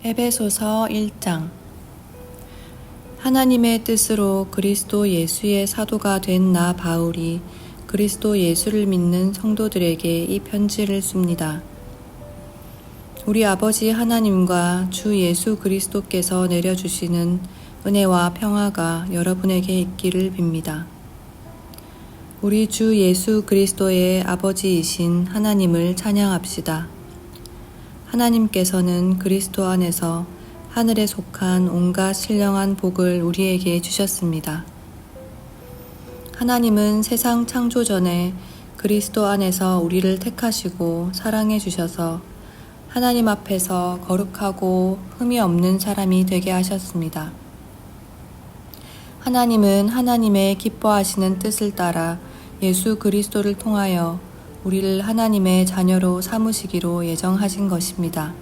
에베소서 1장. 하나님의 뜻으로 그리스도 예수의 사도가 된 나 바울이 그리스도 예수를 믿는 성도들에게 이 편지를 씁니다. 우리 아버지 하나님과 주 예수 그리스도께서 내려주시는 은혜와 평화가 여러분에게 있기를 빕니다. 우리 주 예수 그리스도의 아버지이신 하나님을 찬양합시다. 하나님께서는 그리스도 안에서 하늘에 속한 온갖 신령한 복을 우리에게 주셨습니다. 하나님은 세상 창조 전에 그리스도 안에서 우리를 택하시고 사랑해 주셔서 하나님 앞에서 거룩하고 흠이 없는 사람이 되게 하셨습니다. 하나님은 하나님의 기뻐하시는 뜻을 따라 예수 그리스도를 통하여 우리를 하나님의 자녀로 삼으시기로 예정하신 것입니다.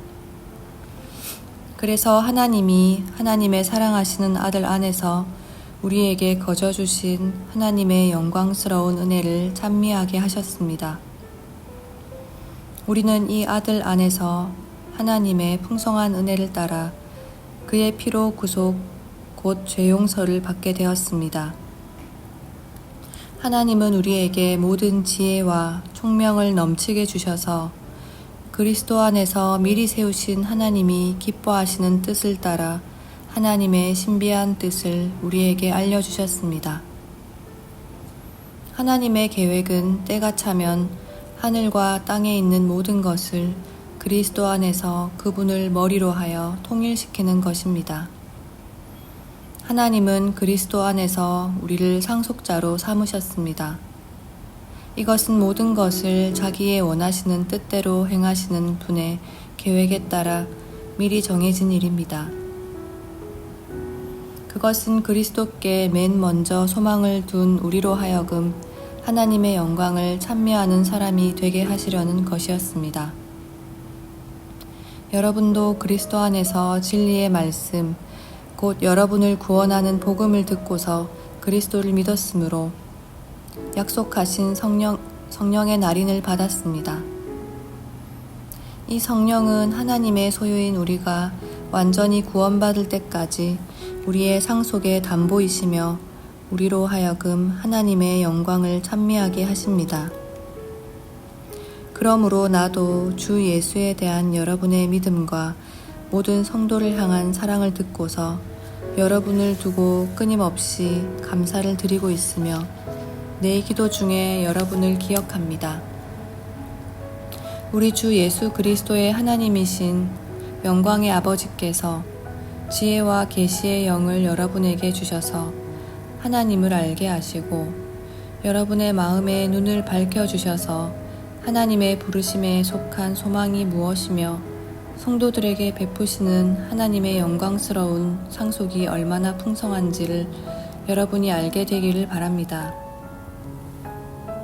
그래서 하나님이 하나님의 사랑하시는 아들 안에서 우리에게 거저 주신 하나님의 영광스러운 은혜를 찬미하게 하셨습니다. 우리는 이 아들 안에서 하나님의 풍성한 은혜를 따라 그의 피로 구속 곧 죄 용서를 받게 되었습니다. 하나님은 우리에게 모든 지혜와 총명을 넘치게 주셔서 그리스도 안에서 미리 세우신 하나님이 기뻐하시는 뜻을 따라 하나님의 신비한 뜻을 우리에게 알려주셨습니다. 하나님의 계획은 때가 차면 하늘과 땅에 있는 모든 것을 그리스도 안에서 그분을 머리로 하여 통일시키는 것입니다. 하나님은 그리스도 안에서 우리를 상속자로 삼으셨습니다. 이것은 모든 것을 자기의 원하시는 뜻대로 행하시는 분의 계획에 따라 미리 정해진 일입니다. 그것은 그리스도께 맨 먼저 소망을 둔 우리로 하여금 하나님의 영광을 찬미하는 사람이 되게 하시려는 것이었습니다. 여러분도 그리스도 안에서 진리의 말씀, 곧 여러분을 구원하는 복음을 듣고서 그리스도를 믿었으므로 약속하신 성령의 날인을 받았습니다. 이 성령은 하나님의 소유인 우리가 완전히 구원받을 때까지 우리의 상속의 담보이시며 우리로 하여금 하나님의 영광을 찬미하게 하십니다. 그러므로 나도 주 예수에 대한 여러분의 믿음과 모든 성도를 향한 사랑을 듣고서 여러분을 두고 끊임없이 감사를 드리고 있으며 내 기도 중에 여러분을 기억합니다. 우리 주 예수 그리스도의 하나님이신 영광의 아버지께서 지혜와 계시의 영을 여러분에게 주셔서 하나님을 알게 하시고 여러분의 마음의 눈을 밝혀주셔서 하나님의 부르심에 속한 소망이 무엇이며 성도들에게 베푸시는 하나님의 영광스러운 상속이 얼마나 풍성한지를 여러분이 알게 되기를 바랍니다.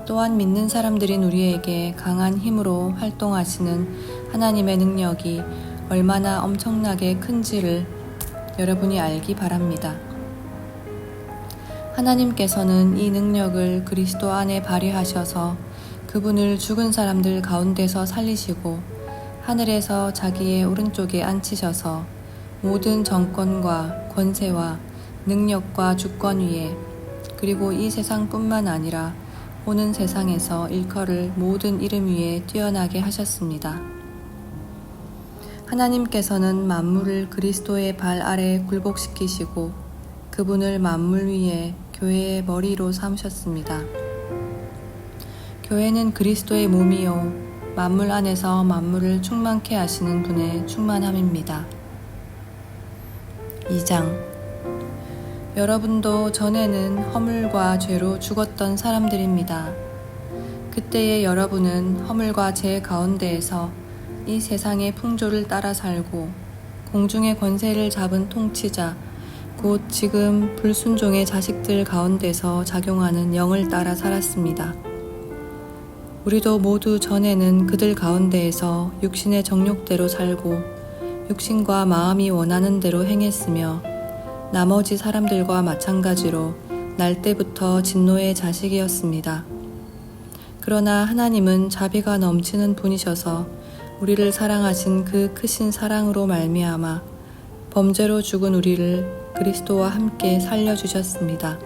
또한 믿는 사람들인 우리에게 강한 힘으로 활동하시는 하나님의 능력이 얼마나 엄청나게 큰지를 여러분이 알기 바랍니다. 하나님께서는 이 능력을 그리스도 안에 발휘하셔서 그분을 죽은 사람들 가운데서 살리시고 하늘에서 자기의 오른쪽에 앉히셔서 모든 정권과 권세와 능력과 주권 위에 그리고 이 세상뿐만 아니라 오는 세상에서 일컬을 모든 이름 위에 뛰어나게 하셨습니다. 하나님께서는 만물을 그리스도의 발 아래 굴복시키시고 그분을 만물 위에 교회의 머리로 삼으셨습니다. 교회는 그리스도의 몸이요 만물 안에서 만물을 충만케 하시는 분의 충만함입니다. 2장. 여러분도 전에는 허물과 죄로 죽었던 사람들입니다. 그때의 여러분은 허물과 죄 가운데에서 이 세상의 풍조를 따라 살고 공중의 권세를 잡은 통치자 곧 지금 불순종의 자식들 가운데서 작용하는 영을 따라 살았습니다. 우리도 모두 전에는 그들 가운데에서 육신의 정욕대로 살고 육신과 마음이 원하는 대로 행했으며 나머지 사람들과 마찬가지로 날 때부터 진노의 자식이었습니다. 그러나 하나님은 자비가 넘치는 분이셔서 우리를 사랑하신 그 크신 사랑으로 말미암아 범죄로 죽은 우리를 그리스도와 함께 살려주셨습니다.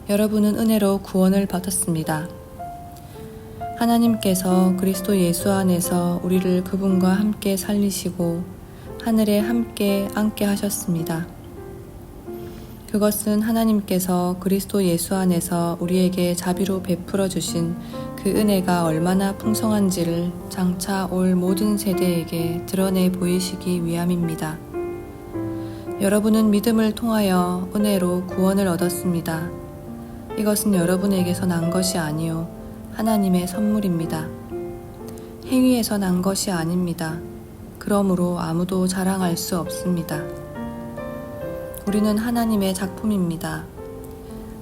여러분은 은혜로 구원을 받았습니다. 하나님께서 그리스도 예수 안에서 우리를 그분과 함께 살리시고 하늘에 함께 앉게 하셨습니다. 그것은 하나님께서 그리스도 예수 안에서 우리에게 자비로 베풀어 주신 그 은혜가 얼마나 풍성한지를 장차 올 모든 세대에게 드러내 보이시기 위함입니다. 여러분은 믿음을 통하여 은혜로 구원을 얻었습니다. 이것은 여러분에게서 난 것이 아니요 하나님의 선물입니다. 행위에서 난 것이 아닙니다. 그러므로 아무도 자랑할 수 없습니다. 우리는 하나님의 작품입니다.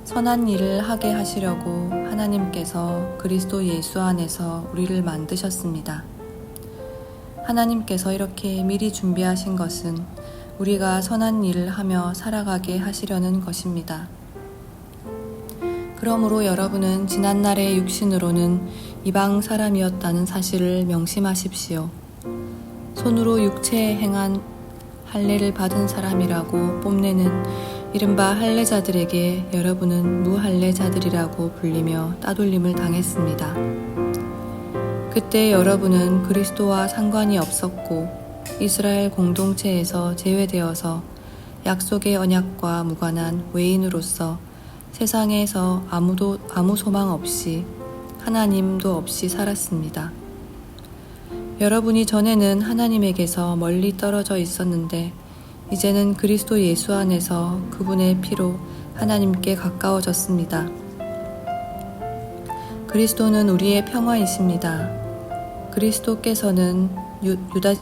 선한 일을 하게 하시려고 하나님께서 그리스도 예수 안에서 우리를 만드셨습니다. 하나님께서 이렇게 미리 준비하신 것은 우리가 선한 일을 하며 살아가게 하시려는 것입니다. 그러므로 여러분은 지난날의 육신으로는 이방 사람이었다는 사실을 명심하십시오. 손으로 육체에 행한 할례를 받은 사람이라고 뽐내는 이른바 할례자들에게 여러분은 무할례자들이라고 불리며 따돌림을 당했습니다. 그때 여러분은 그리스도와 상관이 없었고 이스라엘 공동체에서 제외되어서 약속의 언약과 무관한 외인으로서 세상에서 아무 소망 없이 하나님도 없이 살았습니다. 여러분이 전에는 하나님에게서 멀리 떨어져 있었는데 이제는 그리스도 예수 안에서 그분의 피로 하나님께 가까워졌습니다. 그리스도는 우리의 평화이십니다. 그리스도께서는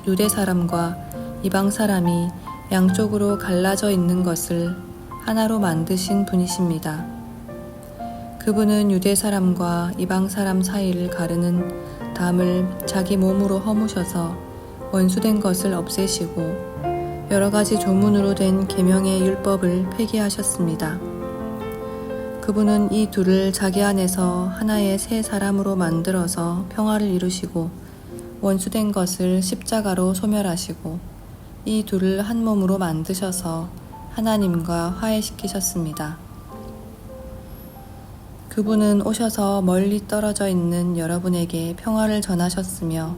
유대 사람과 이방 사람이 양쪽으로 갈라져 있는 것을 하나로 만드신 분이십니다. 그분은 유대 사람과 이방 사람 사이를 가르는 담을 자기 몸으로 허무셔서 원수된 것을 없애시고 여러 가지 조문으로 된 계명의 율법을 폐기하셨습니다. 그분은 이 둘을 자기 안에서 하나의 새 사람으로 만들어서 평화를 이루시고 원수된 것을 십자가로 소멸하시고 이 둘을 한 몸으로 만드셔서 하나님과 화해시키셨습니다. 그분은 오셔서 멀리 떨어져 있는 여러분에게 평화를 전하셨으며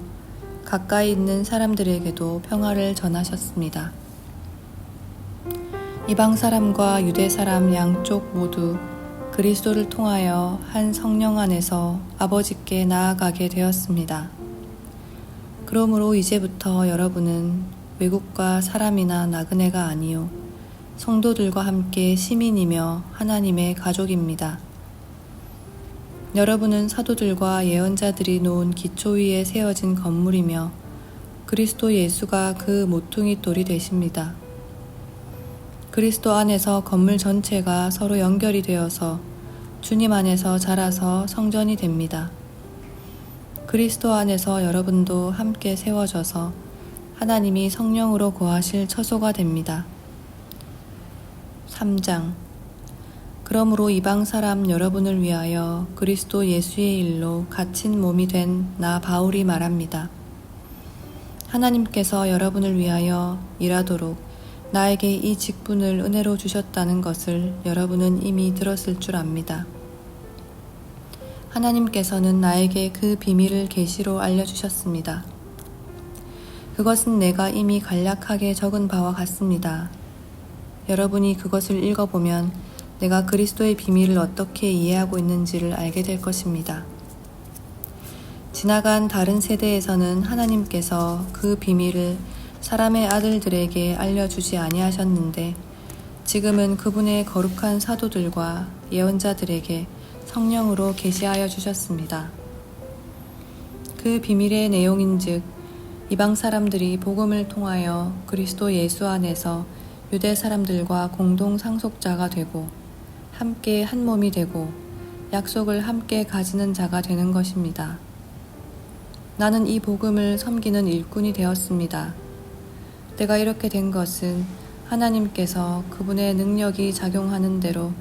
가까이 있는 사람들에게도 평화를 전하셨습니다. 이방 사람과 유대 사람 양쪽 모두 그리스도를 통하여 한 성령 안에서 아버지께 나아가게 되었습니다. 그러므로 이제부터 여러분은 외국과 사람이나 나그네가 아니요 성도들과 함께 시민이며 하나님의 가족입니다. 여러분은 사도들과 예언자들이 놓은 기초 위에 세워진 건물이며 그리스도 예수가 그 모퉁이 돌이 되십니다. 그리스도 안에서 건물 전체가 서로 연결이 되어서 주님 안에서 자라서 성전이 됩니다. 그리스도 안에서 여러분도 함께 세워져서 하나님이 성령으로 거하실 처소가 됩니다. 3장. 그러므로 이방 사람 여러분을 위하여 그리스도 예수의 일로 갇힌 몸이 된 나 바울이 말합니다. 하나님께서 여러분을 위하여 일하도록 나에게 이 직분을 은혜로 주셨다는 것을 여러분은 이미 들었을 줄 압니다. 하나님께서는 나에게 그 비밀을 계시로 알려주셨습니다. 그것은 내가 이미 간략하게 적은 바와 같습니다. 여러분이 그것을 읽어보면 내가 그리스도의 비밀을 어떻게 이해하고 있는지를 알게 될 것입니다. 지나간 다른 세대에서는 하나님께서 그 비밀을 사람의 아들들에게 알려주지 아니하셨는데 지금은 그분의 거룩한 사도들과 예언자들에게 성령으로 계시하여 주셨습니다. 그 비밀의 내용인즉 이방 사람들이 복음을 통하여 그리스도 예수 안에서 유대 사람들과 공동 상속자가 되고 함께 한 몸이 되고 약속을 함께 가지는 자가 되는 것입니다. 나는 이 복음을 섬기는 일꾼이 되었습니다. 내가 이렇게 된 것은 하나님께서 그분의 능력이 작용하는 대로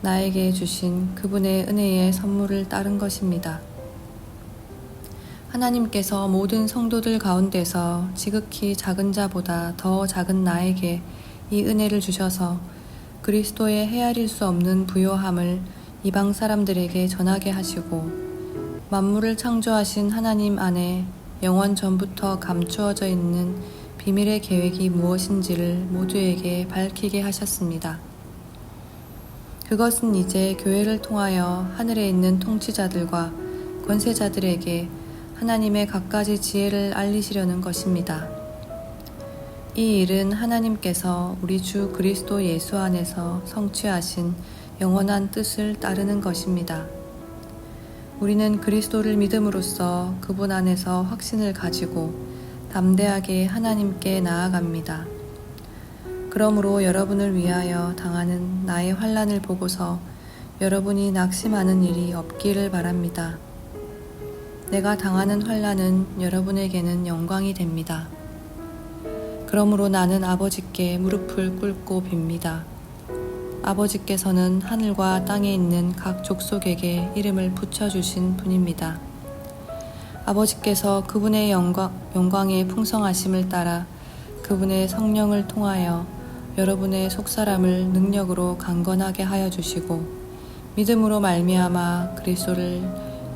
나에게 주신 그분의 은혜의 선물을 따른 것입니다. 하나님께서 모든 성도들 가운데서 지극히 작은 자보다 더 작은 나에게 이 은혜를 주셔서 그리스도의 헤아릴 수 없는 부요함을 이방 사람들에게 전하게 하시고 만물을 창조하신 하나님 안에 영원 전부터 감추어져 있는 비밀의 계획이 무엇인지를 모두에게 밝히게 하셨습니다. 그것은 이제 교회를 통하여 하늘에 있는 통치자들과 권세자들에게 하나님의 갖가지 지혜를 알리시려는 것입니다. 이 일은 하나님께서 우리 주 그리스도 예수 안에서 성취하신 영원한 뜻을 따르는 것입니다. 우리는 그리스도를 믿음으로써 그분 안에서 확신을 가지고 담대하게 하나님께 나아갑니다. 그러므로 여러분을 위하여 당하는 나의 환난을 보고서 여러분이 낙심하는 일이 없기를 바랍니다. 내가 당하는 환난은 여러분에게는 영광이 됩니다. 그러므로 나는 아버지께 무릎을 꿇고 빕니다. 아버지께서는 하늘과 땅에 있는 각 족속에게 이름을 붙여주신 분입니다. 아버지께서 그분의 영광의 풍성하심을 따라 그분의 성령을 통하여 여러분의 속사람을 능력으로 강건하게 하여 주시고 믿음으로 말미암아 그리스도를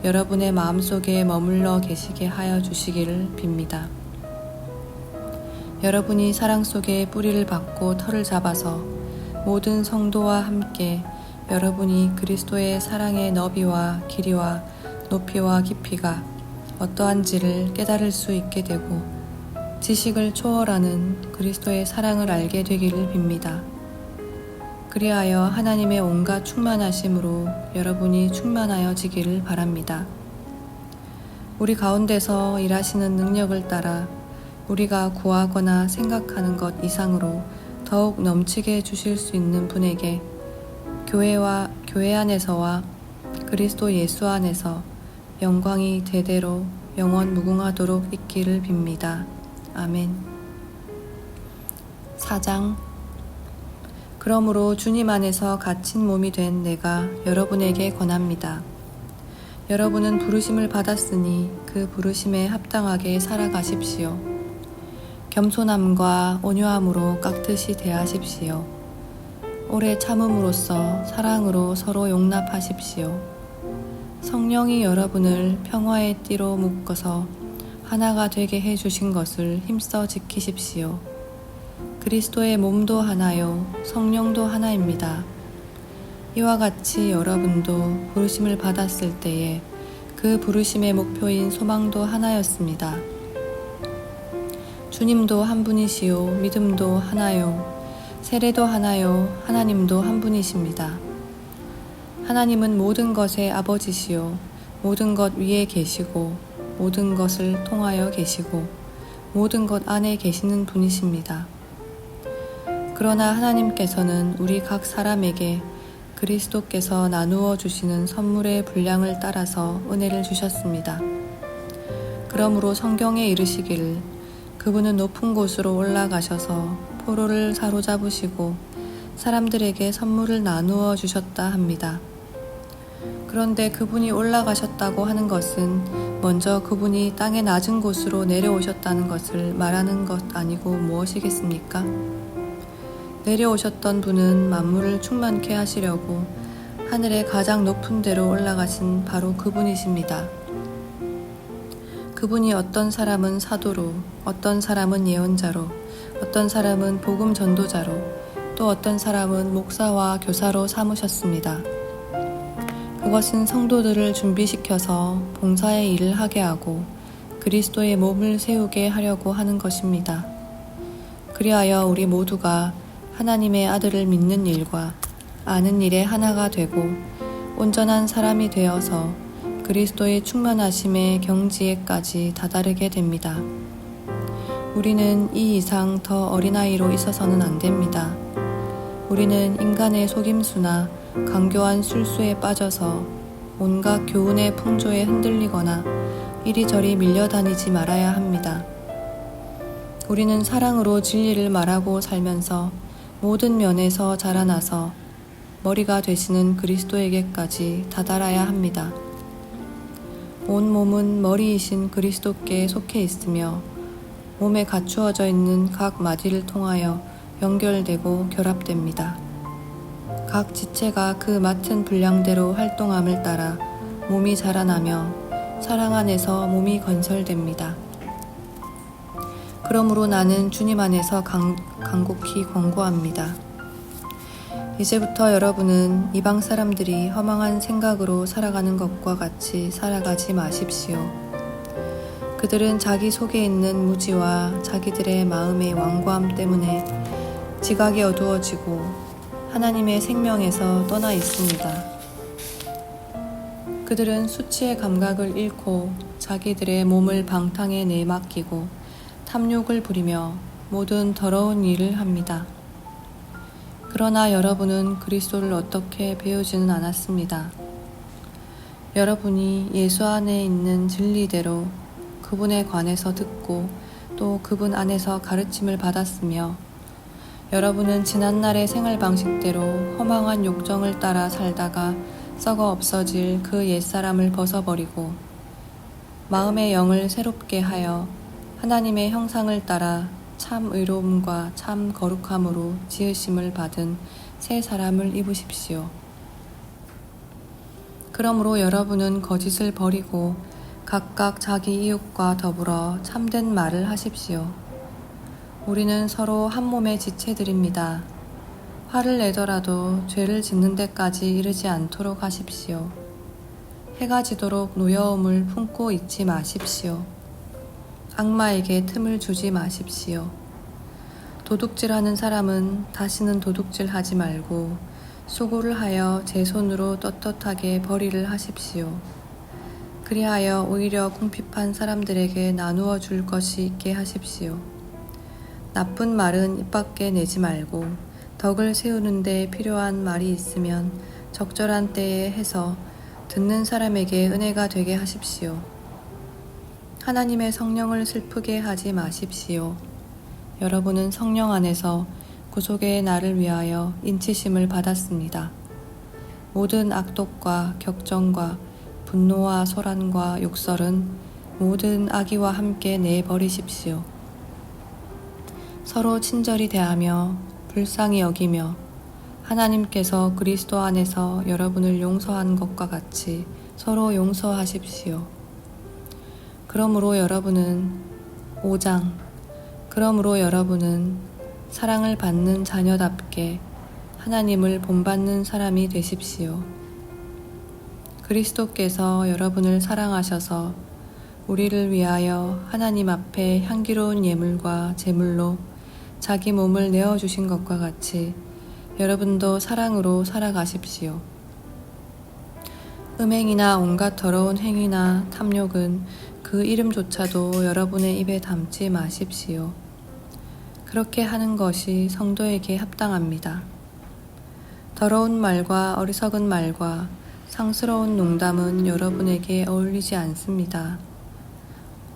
여러분의 마음속에 머물러 계시게 하여 주시기를 빕니다. 여러분이 사랑 속에 뿌리를 받고 털을 잡아서 모든 성도와 함께 여러분이 그리스도의 사랑의 너비와 길이와 높이와 깊이가 어떠한지를 깨달을 수 있게 되고 지식을 초월하는 그리스도의 사랑을 알게 되기를 빕니다. 그리하여 하나님의 온갖 충만하심으로 여러분이 충만하여지기를 바랍니다. 우리 가운데서 일하시는 능력을 따라 우리가 구하거나 생각하는 것 이상으로 더욱 넘치게 해주실 수 있는 분에게 교회 안에서와 그리스도 예수 안에서 영광이 대대로 영원 무궁하도록 있기를 빕니다. 아멘. 4장. 그러므로 주님 안에서 갇힌 몸이 된 내가 여러분에게 권합니다. 여러분은 부르심을 받았으니 그 부르심에 합당하게 살아가십시오. 겸손함과 온유함으로 깍듯이 대하십시오. 오래 참음으로써 사랑으로 서로 용납하십시오. 성령이 여러분을 평화의 띠로 묶어서 하나가 되게 해주신 것을 힘써 지키십시오. 그리스도의 몸도 하나요, 성령도 하나입니다. 이와 같이 여러분도 부르심을 받았을 때에 그 부르심의 목표인 소망도 하나였습니다. 주님도 한 분이시요, 믿음도 하나요, 세례도 하나요, 하나님도 한 분이십니다. 하나님은 모든 것의 아버지시요, 모든 것 위에 계시고 모든 것을 통하여 계시고 모든 것 안에 계시는 분이십니다. 그러나 하나님께서는 우리 각 사람에게 그리스도께서 나누어 주시는 선물의 분량을 따라서 은혜를 주셨습니다. 그러므로 성경에 이르시기를 그분은 높은 곳으로 올라가셔서 포로를 사로잡으시고 사람들에게 선물을 나누어 주셨다 합니다. 그런데 그분이 올라가셨다고 하는 것은 먼저 그분이 땅의 낮은 곳으로 내려오셨다는 것을 말하는 것 아니고 무엇이겠습니까? 내려오셨던 분은 만물을 충만케 하시려고 하늘의 가장 높은 데로 올라가신 바로 그분이십니다. 그분이 어떤 사람은 사도로, 어떤 사람은 예언자로, 어떤 사람은 복음 전도자로, 또 어떤 사람은 목사와 교사로 삼으셨습니다. 그것은 성도들을 준비시켜서 봉사의 일을 하게 하고 그리스도의 몸을 세우게 하려고 하는 것입니다. 그리하여 우리 모두가 하나님의 아들을 믿는 일과 아는 일에 하나가 되고 온전한 사람이 되어서 그리스도의 충만하심의 경지에까지 다다르게 됩니다. 우리는 이 이상 더 어린아이로 있어서는 안 됩니다. 우리는 인간의 속임수나 강교한 술수에 빠져서 온갖 교훈의 풍조에 흔들리거나 이리저리 밀려다니지 말아야 합니다. 우리는 사랑으로 진리를 말하고 살면서 모든 면에서 자라나서 머리가 되시는 그리스도에게까지 다다라야 합니다. 온 몸은 머리이신 그리스도께 속해 있으며 몸에 갖추어져 있는 각 마디를 통하여 연결되고 결합됩니다. 각 지체가 그 맡은 분량대로 활동함을 따라 몸이 자라나며 사랑 안에서 몸이 건설됩니다. 그러므로 나는 주님 안에서 간곡히 권고합니다. 이제부터 여러분은 이방 사람들이 허망한 생각으로 살아가는 것과 같이 살아가지 마십시오. 그들은 자기 속에 있는 무지와 자기들의 마음의 완고함 때문에 지각이 어두워지고 하나님의 생명에서 떠나 있습니다. 그들은 수치의 감각을 잃고 자기들의 몸을 방탕에 내맡기고 탐욕을 부리며 모든 더러운 일을 합니다. 그러나 여러분은 그리스도를 어떻게 배우지는 않았습니다. 여러분이 예수 안에 있는 진리대로 그분에 관해서 듣고 또 그분 안에서 가르침을 받았으며 여러분은 지난날의 생활 방식대로 허망한 욕정을 따라 살다가 썩어 없어질 그 옛사람을 벗어버리고 마음의 영을 새롭게 하여 하나님의 형상을 따라 참 의로움과 참 거룩함으로 지으심을 받은 새 사람을 입으십시오. 그러므로 여러분은 거짓을 버리고 각각 자기 이웃과 더불어 참된 말을 하십시오. 우리는 서로 한 몸의 지체들입니다. 화를 내더라도 죄를 짓는 데까지 이르지 않도록 하십시오. 해가 지도록 노여움을 품고 있지 마십시오. 악마에게 틈을 주지 마십시오. 도둑질하는 사람은 다시는 도둑질하지 말고 수고를 하여 제 손으로 떳떳하게 벌이를 하십시오. 그리하여 오히려 궁핍한 사람들에게 나누어 줄 것이 있게 하십시오. 나쁜 말은 입 밖에 내지 말고 덕을 세우는 데 필요한 말이 있으면 적절한 때에 해서 듣는 사람에게 은혜가 되게 하십시오. 하나님의 성령을 슬프게 하지 마십시오. 여러분은 성령 안에서 구속의 날을 위하여 인치심을 받았습니다. 모든 악독과 격정과 분노와 소란과 욕설은 모든 악의와 함께 내버리십시오. 서로 친절히 대하며 불쌍히 여기며 하나님께서 그리스도 안에서 여러분을 용서한 것과 같이 서로 용서하십시오. 그러므로 여러분은 5장 그러므로 여러분은 사랑을 받는 자녀답게 하나님을 본받는 사람이 되십시오. 그리스도께서 여러분을 사랑하셔서 우리를 위하여 하나님 앞에 향기로운 예물과 제물로 자기 몸을 내어주신 것과 같이 여러분도 사랑으로 살아가십시오. 음행이나 온갖 더러운 행위나 탐욕은 그 이름조차도 여러분의 입에 담지 마십시오. 그렇게 하는 것이 성도에게 합당합니다. 더러운 말과 어리석은 말과 상스러운 농담은 여러분에게 어울리지 않습니다.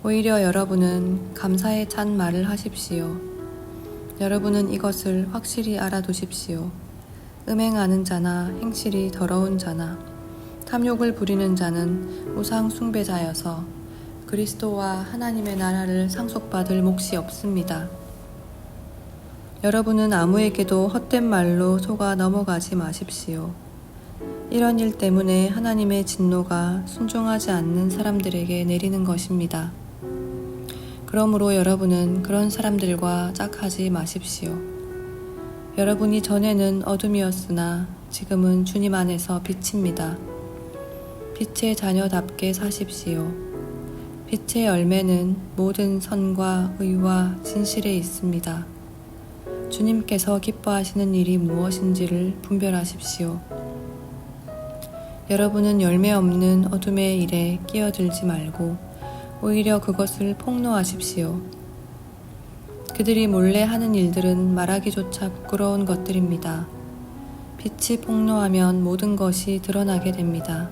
오히려 여러분은 감사의 찬 말을 하십시오. 여러분은 이것을 확실히 알아두십시오. 음행하는 자나 행실이 더러운 자나 탐욕을 부리는 자는 우상 숭배자여서 그리스도와 하나님의 나라를 상속받을 몫이 없습니다. 여러분은 아무에게도 헛된 말로 속아 넘어가지 마십시오. 이런 일 때문에 하나님의 진노가 순종하지 않는 사람들에게 내리는 것입니다. 그러므로 여러분은 그런 사람들과 짝하지 마십시오. 여러분이 전에는 어둠이었으나 지금은 주님 안에서 빛입니다. 빛의 자녀답게 사십시오. 빛의 열매는 모든 선과 의와 진실에 있습니다. 주님께서 기뻐하시는 일이 무엇인지를 분별하십시오. 여러분은 열매 없는 어둠의 일에 끼어들지 말고 오히려 그것을 폭로하십시오. 그들이 몰래 하는 일들은 말하기조차 부끄러운 것들입니다. 빛이 폭로하면 모든 것이 드러나게 됩니다.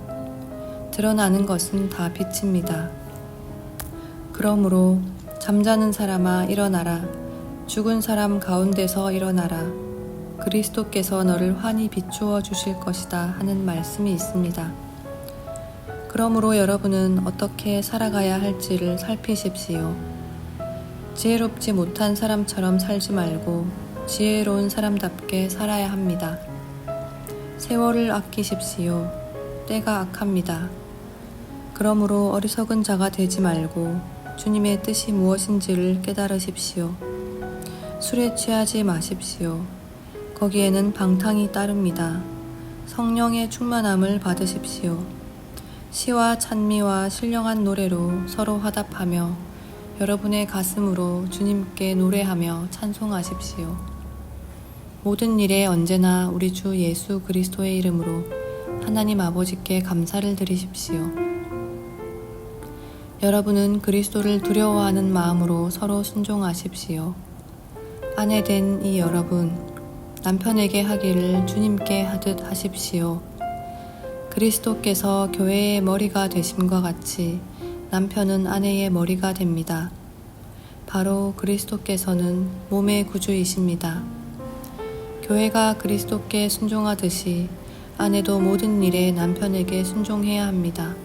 드러나는 것은 다 빛입니다. 그러므로 잠자는 사람아 일어나라. 죽은 사람 가운데서 일어나라. 그리스도께서 너를 환히 비추어 주실 것이다 하는 말씀이 있습니다. 그러므로 여러분은 어떻게 살아가야 할지를 살피십시오. 지혜롭지 못한 사람처럼 살지 말고 지혜로운 사람답게 살아야 합니다. 세월을 아끼십시오. 때가 악합니다. 그러므로 어리석은 자가 되지 말고 주님의 뜻이 무엇인지를 깨달으십시오. 술에 취하지 마십시오. 거기에는 방탕이 따릅니다. 성령의 충만함을 받으십시오. 시와 찬미와 신령한 노래로 서로 화답하며 여러분의 가슴으로 주님께 노래하며 찬송하십시오. 모든 일에 언제나 우리 주 예수 그리스도의 이름으로 하나님 아버지께 감사를 드리십시오. 여러분은 그리스도를 두려워하는 마음으로 서로 순종하십시오. 아내 된 이 여러분, 남편에게 하기를 주님께 하듯 하십시오. 그리스도께서 교회의 머리가 되심과 같이 남편은 아내의 머리가 됩니다. 바로 그리스도께서는 몸의 구주이십니다. 교회가 그리스도께 순종하듯이 아내도 모든 일에 남편에게 순종해야 합니다.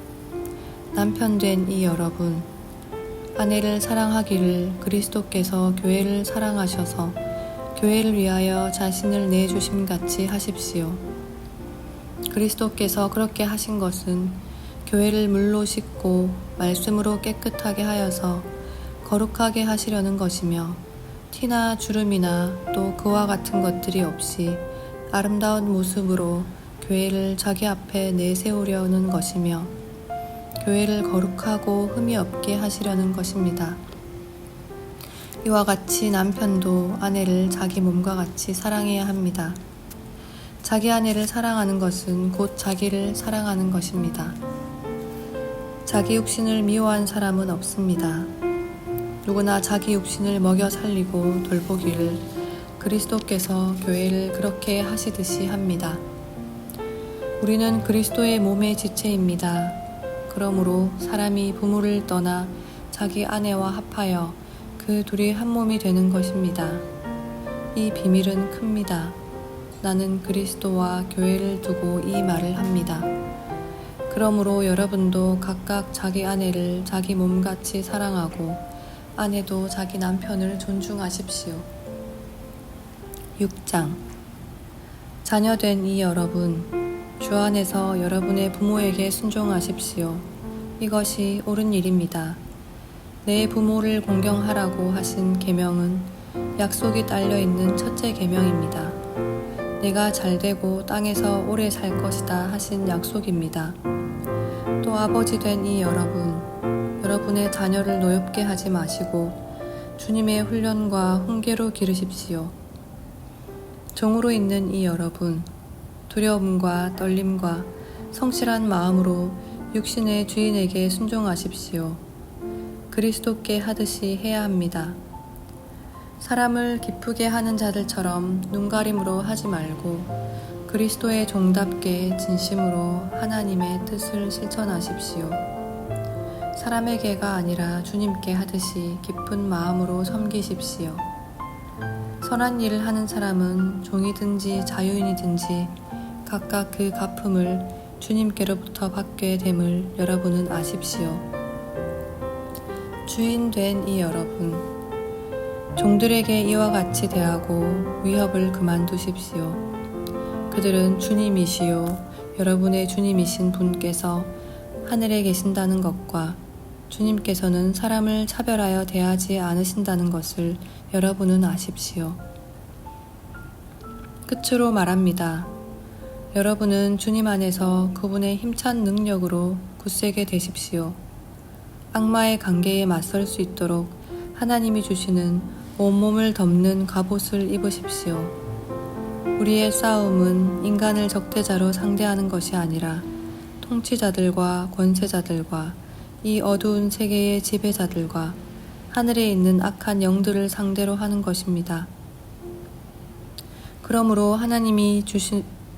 남편 된 이 여러분, 아내를 사랑하기를 그리스도께서 교회를 사랑하셔서 교회를 위하여 자신을 내주심 같이 하십시오. 그리스도께서 그렇게 하신 것은 교회를 물로 씻고 말씀으로 깨끗하게 하여서 거룩하게 하시려는 것이며 티나 주름이나 또 그와 같은 것들이 없이 아름다운 모습으로 교회를 자기 앞에 내세우려는 것이며 교회를 거룩하고 흠이 없게 하시려는 것입니다. 이와 같이 남편도 아내를 자기 몸과 같이 사랑해야 합니다. 자기 아내를 사랑하는 것은 곧 자기를 사랑하는 것입니다. 자기 육신을 미워한 사람은 없습니다. 누구나 자기 육신을 먹여 살리고 돌보기를 그리스도께서 교회를 그렇게 하시듯이 합니다. 우리는 그리스도의 몸의 지체입니다. 그러므로 사람이 부모를 떠나 자기 아내와 합하여 그 둘이 한 몸이 되는 것입니다. 이 비밀은 큽니다. 나는 그리스도와 교회를 두고 이 말을 합니다. 그러므로 여러분도 각각 자기 아내를 자기 몸같이 사랑하고 아내도 자기 남편을 존중하십시오. 6장 자녀된 이 여러분, 주 안에서 여러분의 부모에게 순종하십시오. 이것이 옳은 일입니다. 내 부모를 공경하라고 하신 계명은 약속이 딸려있는 첫째 계명입니다. 내가 잘되고 땅에서 오래 살 것이다 하신 약속입니다. 또 아버지 된 이 여러분, 여러분의 자녀를 노엽게 하지 마시고 주님의 훈련과 훈계로 기르십시오. 종으로 있는 이 여러분, 두려움과 떨림과 성실한 마음으로 육신의 주인에게 순종하십시오. 그리스도께 하듯이 해야 합니다. 사람을 기쁘게 하는 자들처럼 눈가림으로 하지 말고 그리스도의 종답게 진심으로 하나님의 뜻을 실천하십시오. 사람에게가 아니라 주님께 하듯이 기쁜 마음으로 섬기십시오. 선한 일을 하는 사람은 종이든지 자유인이든지 각각 그 갚음을 주님께로부터 받게 됨을 여러분은 아십시오. 주인 된 이 여러분, 종들에게 이와 같이 대하고 위협을 그만두십시오. 그들은 주님이시요 여러분의 주님이신 분께서 하늘에 계신다는 것과 주님께서는 사람을 차별하여 대하지 않으신다는 것을 여러분은 아십시오. 끝으로 말합니다. 여러분은 주님 안에서 그분의 힘찬 능력으로 굳세게 되십시오. 악마의 관계에 맞설 수 있도록 하나님이 주시는 온몸을 덮는 갑옷을 입으십시오. 우리의 싸움은 인간을 적대자로 상대하는 것이 아니라 통치자들과 권세자들과 이 어두운 세계의 지배자들과 하늘에 있는 악한 영들을 상대로 하는 것입니다. 그러므로 하나님이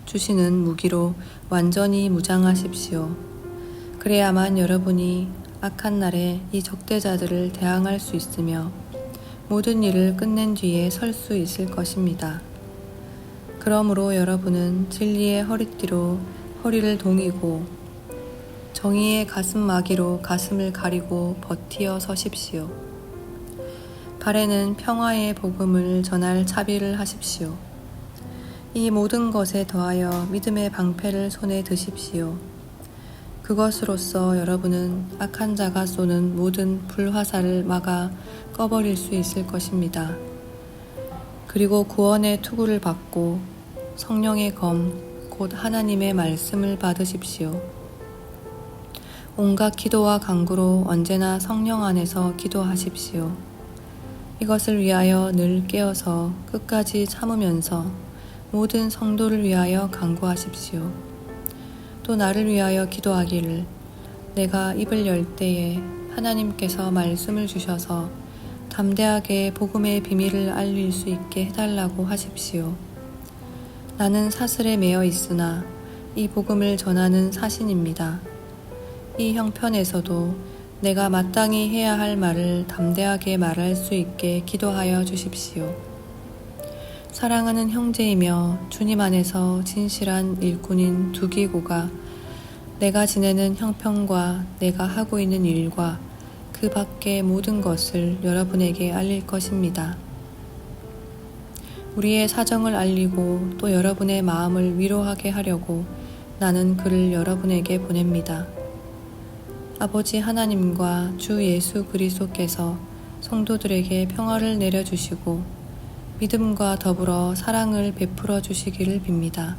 주시는 무기로 완전히 무장하십시오. 그래야만 여러분이 악한 날에 이 적대자들을 대항할 수 있으며 모든 일을 끝낸 뒤에 설 수 있을 것입니다. 그러므로 여러분은 진리의 허리띠로 허리를 동이고 정의의 가슴막이로 가슴을 가리고 버티어 서십시오. 발에는 평화의 복음을 전할 차비를 하십시오. 이 모든 것에 더하여 믿음의 방패를 손에 드십시오. 그것으로써 여러분은 악한 자가 쏘는 모든 불화살을 막아 꺼버릴 수 있을 것입니다. 그리고 구원의 투구를 받고 성령의 검, 곧 하나님의 말씀을 받으십시오. 온갖 기도와 간구로 언제나 성령 안에서 기도하십시오. 이것을 위하여 늘 깨어서 끝까지 참으면서 모든 성도를 위하여 간구하십시오. 또 나를 위하여 기도하기를 내가 입을 열 때에 하나님께서 말씀을 주셔서 담대하게 복음의 비밀을 알릴 수 있게 해달라고 하십시오. 나는 사슬에 매여 있으나 이 복음을 전하는 사신입니다. 이 형편에서도 내가 마땅히 해야 할 말을 담대하게 말할 수 있게 기도하여 주십시오. 사랑하는 형제이며 주님 안에서 진실한 일꾼인 두기고가 내가 지내는 형편과 내가 하고 있는 일과 그 밖의 모든 것을 여러분에게 알릴 것입니다. 우리의 사정을 알리고 또 여러분의 마음을 위로하게 하려고 나는 그를 여러분에게 보냅니다. 아버지 하나님과 주 예수 그리스도께서 성도들에게 평화를 내려주시고 믿음과 더불어 사랑을 베풀어 주시기를 빕니다.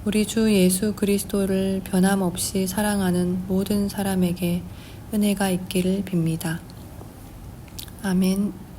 우리 주 예수 그리스도를 변함없이 사랑하는 모든 사람에게 은혜가 있기를 빕니다. 아멘.